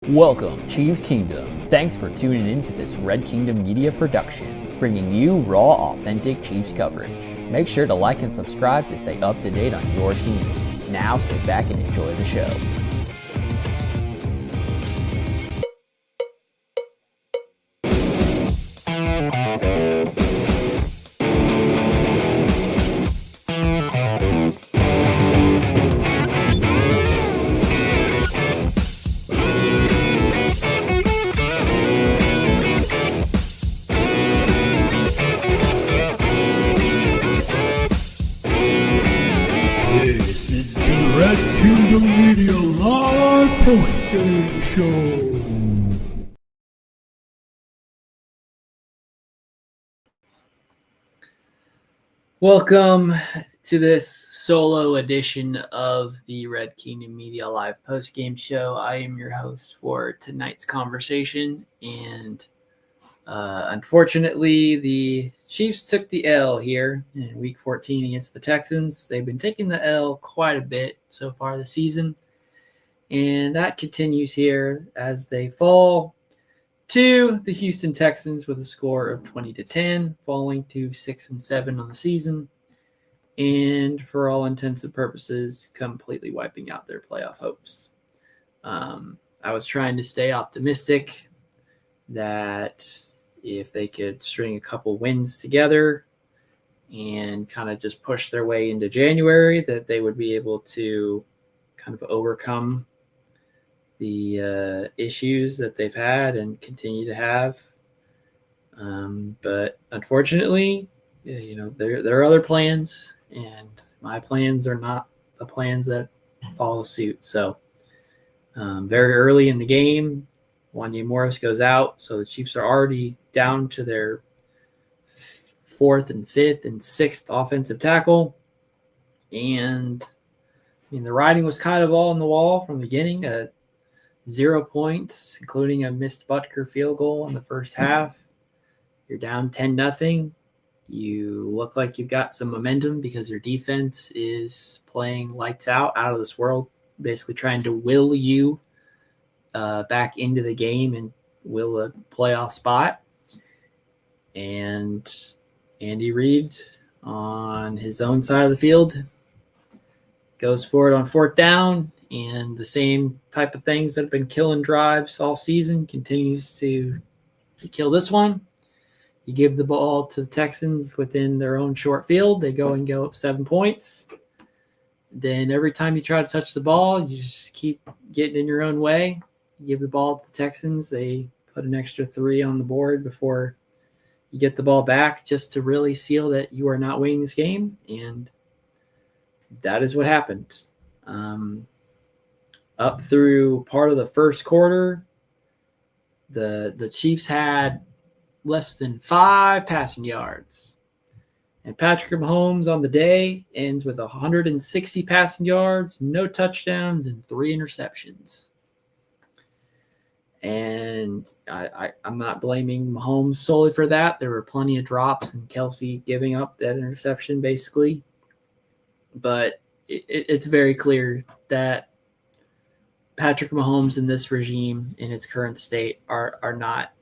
Welcome, Chiefs Kingdom. Thanks for tuning in to this Red Kingdom Media production, bringing you raw, authentic Chiefs coverage. Make sure to like and subscribe to stay up to date on your team. Now sit back and enjoy the show. This is the Red Kingdom Media Live POSTGAME Show. Welcome to this solo edition of the Red Kingdom Media Live postgame show. I am your host for tonight's conversation, and unfortunately, the Chiefs took the L here in Week 14 against the Texans. They've been taking the L quite a bit so far this season, and that continues here as they fall to the Houston Texans with a score of 20-10, falling to 6-7 on the season, and for all intents and purposes, completely wiping out their playoff hopes. I was trying to stay optimistic that if they could string a couple wins together and kind of just push their way into January, that they would be able to kind of overcome the issues that they've had and continue to have. But unfortunately, there are other plans, and my plans are not the plans that follow suit. So very early in the game, Wanya Morris goes out, so the Chiefs are already down to their fourth and fifth and sixth offensive tackle. And the writing was kind of all on the wall from the beginning. 0 points, including a missed Butker field goal in the first half. You're down 10-0. You look like you've got some momentum because your defense is playing lights out of this world, basically trying to will you back into the game and will a playoff spot. And Andy Reid on his own side of the field goes for it on fourth down, and the same type of things that have been killing drives all season continues to kill this one. You give the ball to the Texans within their own short field. They go up 7 points. Then every time you try to touch the ball, you just keep getting in your own way. You give the ball to the Texans. They put an extra 3 on the board before you get the ball back, just to really seal that you are not winning this game. And that is what happened. Up through part of the first quarter, the Chiefs had less than 5 passing yards. And Patrick Mahomes on the day ends with 160 passing yards, no touchdowns, and 3 interceptions. And I'm not blaming Mahomes solely for that. There were plenty of drops and Kelsey giving up that interception, basically. But it's very clear that Patrick Mahomes and this regime in its current state are not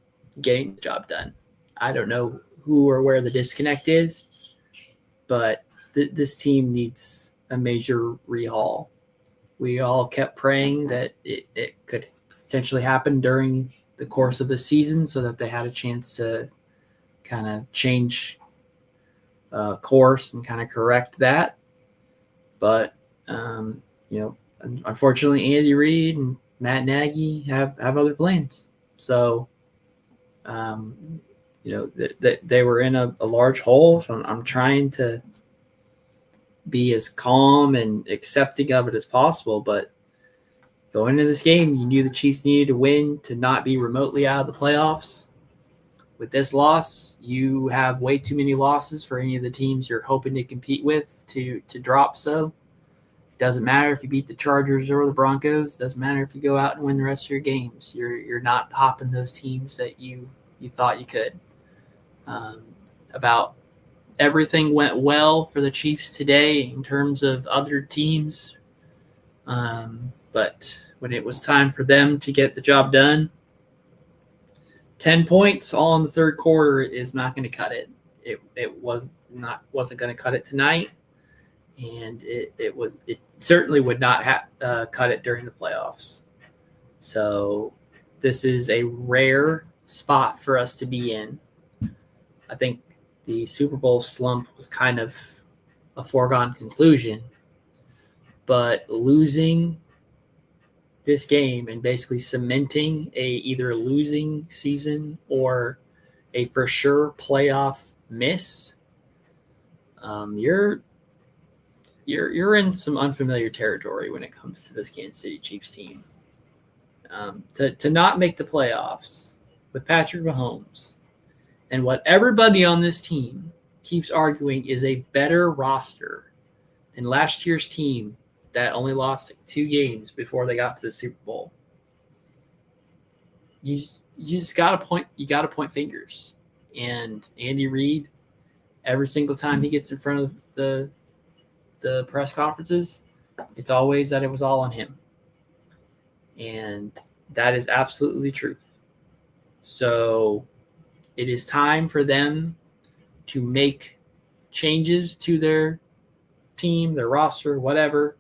getting the job done. I don't know who or where the disconnect is, but this team needs a major rehaul. We all kept praying that it could potentially happen during the course of the season so that they had a chance to kind of change course and kind of correct that. But, unfortunately, Andy Reid and Matt Nagy have other plans. So, they were in a large hole. So I'm trying to be as calm and accepting of it as possible. But going into this game, you knew the Chiefs needed to win to not be remotely out of the playoffs. With this loss, you have way too many losses for any of the teams you're hoping to compete with to drop so. Doesn't matter if you beat the Chargers or the Broncos. Doesn't matter if you go out and win the rest of your games. You're not hopping those teams that you thought you could. About everything went well for the Chiefs today in terms of other teams. But when it was time for them to get the job done, 10 points all in the third quarter is not going to cut it. It wasn't going to cut it tonight, and it certainly would not cut it during the playoffs. So this is a rare spot for us to be in. I think the Super Bowl slump was kind of a foregone conclusion, but losing this game and basically cementing either a losing season or a for sure playoff miss, you're in some unfamiliar territory when it comes to this Kansas City Chiefs team. To not make the playoffs with Patrick Mahomes and what everybody on this team keeps arguing is a better roster than last year's team that only lost 2 games before they got to the Super Bowl. You just gotta point fingers. And Andy Reid, every single time he gets in front of the press conferences, it's always that it was all on him. And that is absolutely the truth. So it is time for them to make changes to their team, their roster, whatever,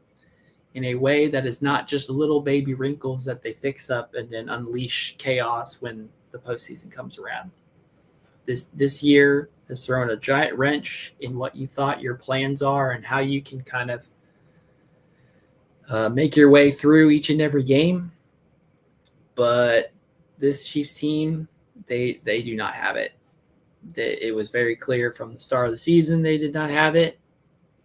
in a way that is not just little baby wrinkles that they fix up and then unleash chaos when the postseason comes around. This year has thrown a giant wrench in what you thought your plans are and how you can kind of make your way through each and every game. But this Chiefs team, they do not have it. It was very clear from the start of the season they did not have it.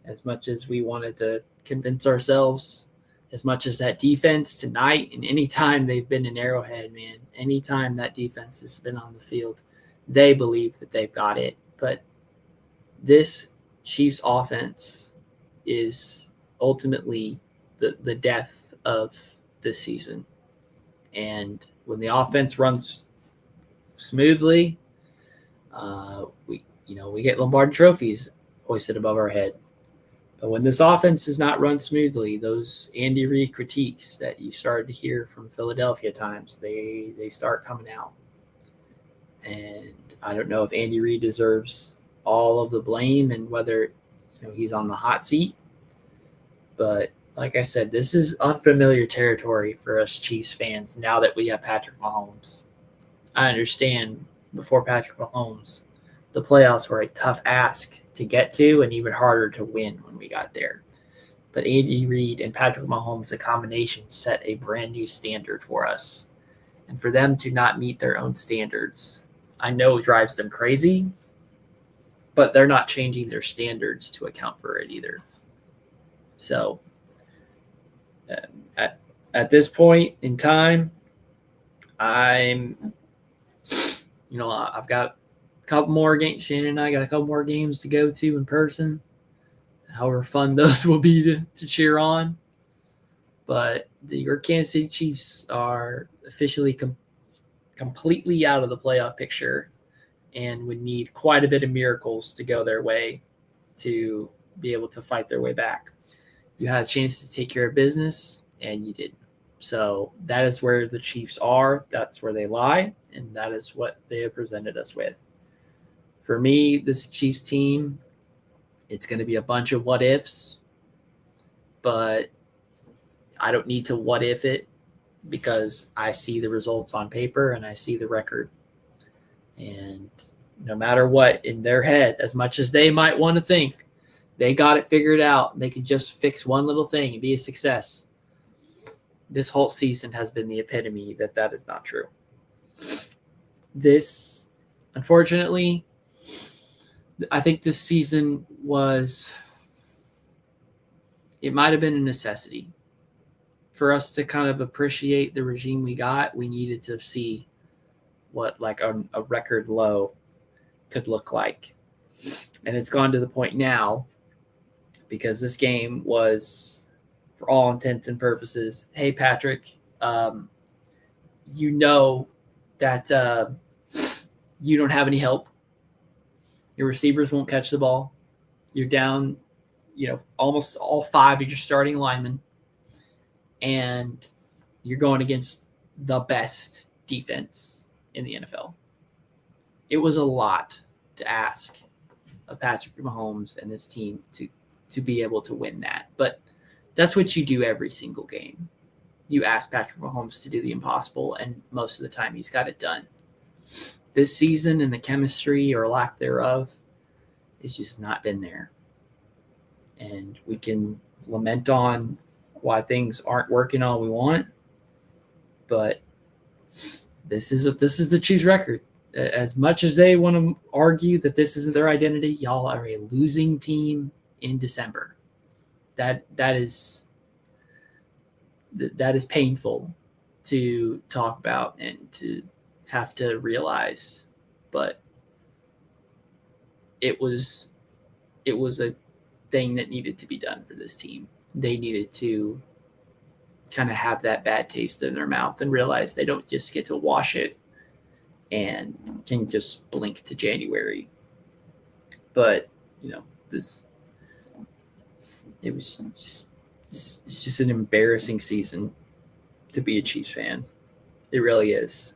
As much as we wanted to convince ourselves, as much as that defense tonight and anytime they've been in Arrowhead, man, anytime that defense has been on the field, they believe that they've got it. But this Chiefs offense is ultimately the death of this season. And when the offense runs smoothly, we get Lombardi trophies hoisted above our head. But when this offense is not run smoothly, those Andy Reid critiques that you started to hear from Philadelphia times, they start coming out. And I don't know if Andy Reid deserves all of the blame and whether he's on the hot seat. But like I said, this is unfamiliar territory for us Chiefs fans now that we have Patrick Mahomes. I understand before Patrick Mahomes, the playoffs were a tough ask to get to and even harder to win when we got there. But Andy Reid and Patrick Mahomes, the combination, set a brand new standard for us. And for them to not meet their own standards, I know it drives them crazy, but they're not changing their standards to account for it either. So at this point in time, I've got a couple more games. Shannon and I got a couple more games to go to in person. However fun those will be to cheer on. But your Kansas City Chiefs are officially completely out of the playoff picture and would need quite a bit of miracles to go their way to be able to fight their way back. You had a chance to take care of business, and you didn't. So that is where the Chiefs are. That's where they lie, and that is what they have presented us with. For me, this Chiefs team, it's going to be a bunch of what ifs, but I don't need to what if it because I see the results on paper and I see the record. And no matter what in their head, as much as they might want to think they got it figured out, they can just fix one little thing and be a success. This whole season has been the epitome that is not true. This, unfortunately, I think this season it might have been a necessity. For us to kind of appreciate the regime we got, we needed to see what like a record low could look like. And it's gone to the point now because this game was, for all intents and purposes, hey, Patrick, you know that you don't have any help. Your receivers won't catch the ball. You're down, almost all 5 of your starting linemen. and you're going against the best defense in the NFL. It was a lot to ask of Patrick Mahomes and this team to be able to win that. But that's what you do every single game. You ask Patrick Mahomes to do the impossible, and most of the time he's got it done. This season and the chemistry or lack thereof has just not been there. And we can lament on why things aren't working all we want, but this is the Chiefs' record. As much as they want to argue that this isn't their identity, y'all are a losing team in December. That is painful to talk about and to have to realize, but it was a thing that needed to be done for this team. They needed to kind of have that bad taste in their mouth and realize they don't just get to wash it and can just blink to January. But, it's just an embarrassing season to be a Chiefs fan. It really is.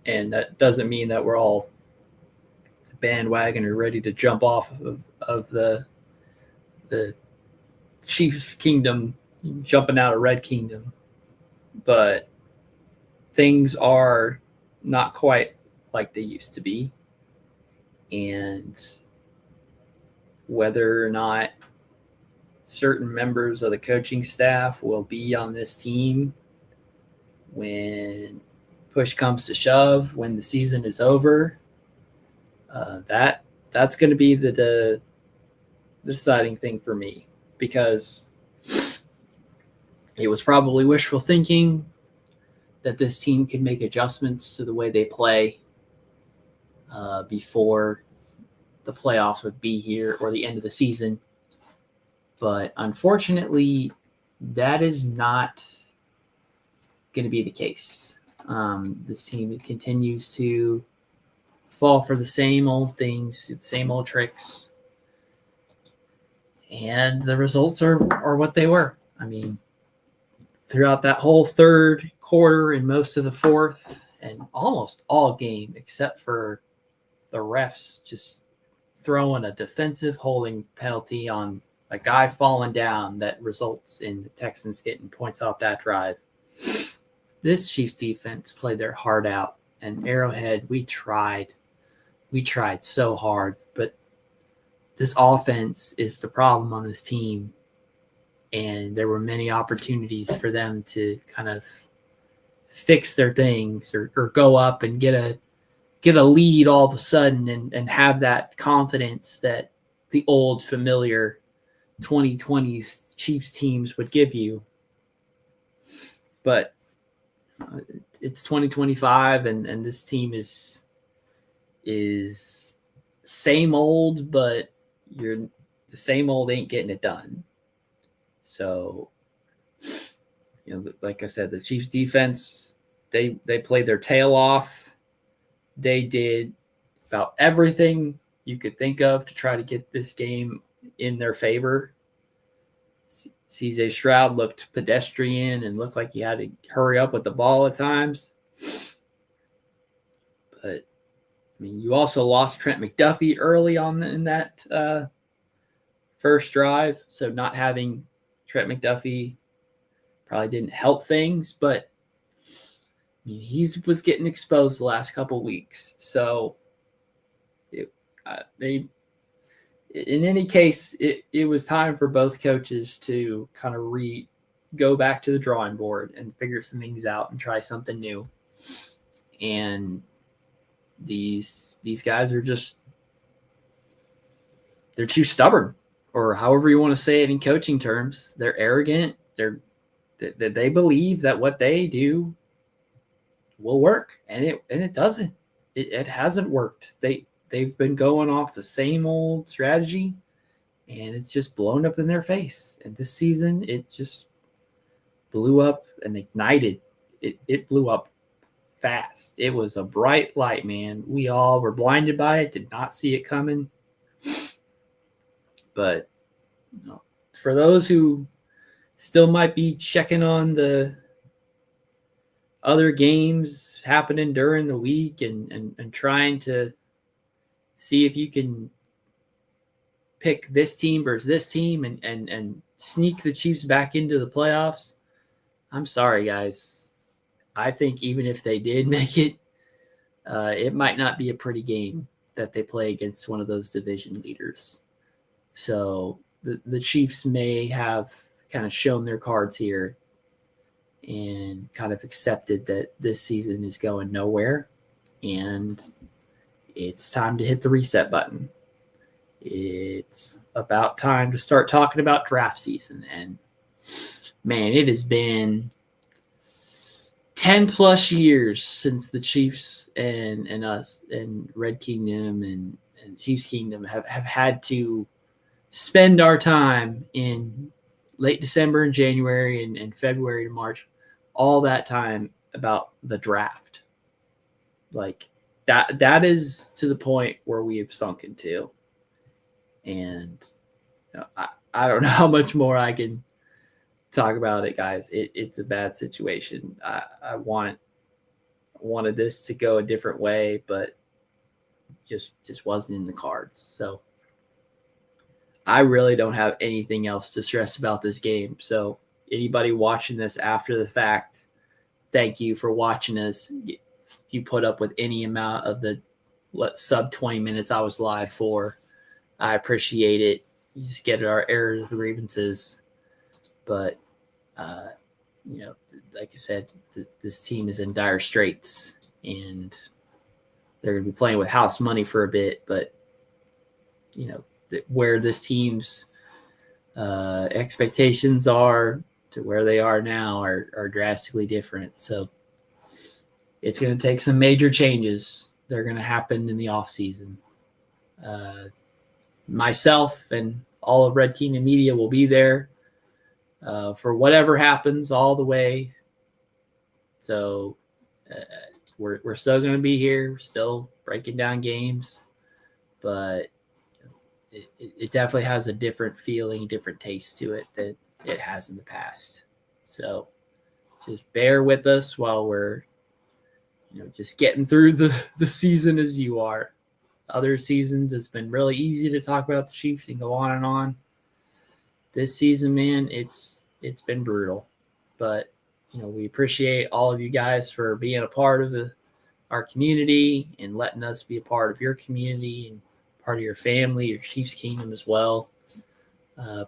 And that doesn't mean that we're all bandwagon or ready to jump off of the Chiefs Kingdom, jumping out of Red Kingdom. But things are not quite like they used to be. And whether or not certain members of the coaching staff will be on this team when push comes to shove, when the season is over, that's going to be the deciding thing for me, because it was probably wishful thinking that this team could make adjustments to the way they play before the playoffs would be here or the end of the season. But unfortunately, that is not going to be the case. This team continues to fall for the same old things, the same old tricks. And the results are what they were. I mean, throughout that whole third quarter and most of the fourth and almost all game, except for the refs just throwing a defensive holding penalty on a guy falling down that results in the Texans getting points off that drive. This Chiefs defense played their heart out, and Arrowhead, we tried so hard, but this offense is the problem on this team. And there were many opportunities for them to kind of fix their things or go up and get a lead all of a sudden and have that confidence that the old familiar 2020s Chiefs teams would give you. But it's 2025 and this team is same old, but the same old ain't getting it done. So, like I said, the Chiefs defense, they played their tail off. They did about everything you could think of to try to get this game in their favor. CJ Stroud looked pedestrian and looked like he had to hurry up with the ball at times. But, I mean, you also lost Trent McDuffie early on in that first drive. So not having Trent McDuffie probably didn't help things, but he was getting exposed the last couple weeks. So in any case, it was time for both coaches to kind of go back to the drawing board and figure some things out and try something new. And these guys are they're too stubborn, or however you want to say it in coaching terms. They're arrogant. They believe that what they do will work, and it doesn't. It hasn't worked. They've been going off the same old strategy, and it's just blown up in their face. And this season, it just blew up and ignited. It blew up fast. It was a bright light, man. We all were blinded by it, did not see it coming. But for those who Still might be checking on the other games happening during the week and trying to see if you can pick this team versus this team and sneak the Chiefs back into the playoffs. I'm sorry, guys. I think even if they did make it, it might not be a pretty game that they play against one of those division leaders. So the Chiefs may have kind of shown their cards here and kind of accepted that this season is going nowhere and it's time to hit the reset button. It's about time to start talking about draft season. And man, it has been 10 plus years since the Chiefs and us and Red Kingdom and Chiefs Kingdom have had to spend our time in late December and January and February to March, all that time about the draft. Like that is to the point where we have sunk into. And you know, I don't know how much more I can talk about it, guys. It's a bad situation. I wanted this to go a different way, but just wasn't in the cards. So I really don't have anything else to stress about this game. So anybody watching this after the fact, thank you for watching us. If you put up with any amount of the sub 20 minutes I was live for, I appreciate it. You just get our errors and grievances. But, you know, like I said, this team is in dire straits, and they're going to be playing with house money for a bit. But, you know, where this team's expectations are to where they are now are drastically different. So it's going to take some major changes. They're going to happen in the offseason. Myself and all of Red Kingdom Media will be there for whatever happens all the way. So we're still going to be here. We're still breaking down games, but it definitely has a different feeling, different taste to it than it has in the past. So just bear with us while we're, you know, just getting through the season as you are. Other seasons, it's been really easy to talk about the Chiefs and go on and on. This season, man, it's been brutal. But, you know, we appreciate all of you guys for being a part of our community and letting us be a part of your community and part of your family, your Chiefs Kingdom as well.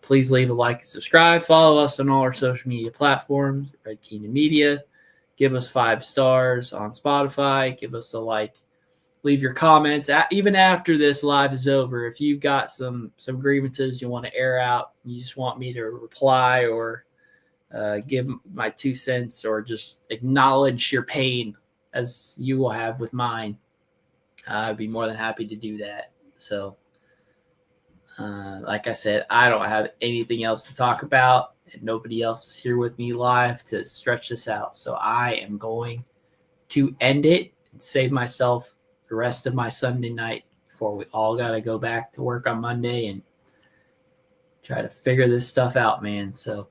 Please leave a like and subscribe. Follow us on all our social media platforms, Red Kingdom Media. Give us 5 stars on Spotify. Give us a like. Leave your comments even after this live is over. If you've got some grievances you want to air out, you just want me to reply or give my 2 cents or just acknowledge your pain as you will have with mine, I'd be more than happy to do that. So, like I said, I don't have anything else to talk about, and nobody else is here with me live to stretch this out. So I am going to end it and save myself the rest of my Sunday night before we all got to go back to work on Monday and try to figure this stuff out, man. So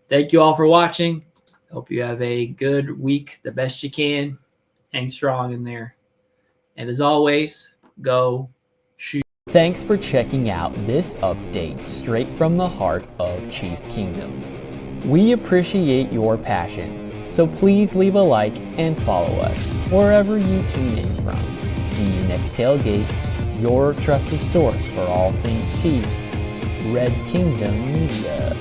thank you all for watching. Hope you have a good week, the best you can. Hang strong in there. And as always, go shoot. Thanks for checking out this update straight from the heart of Chiefs Kingdom. We appreciate your passion, so please leave a like and follow us wherever you tune in from. See you next tailgate, your trusted source for all things Chiefs, Red Kingdom Media.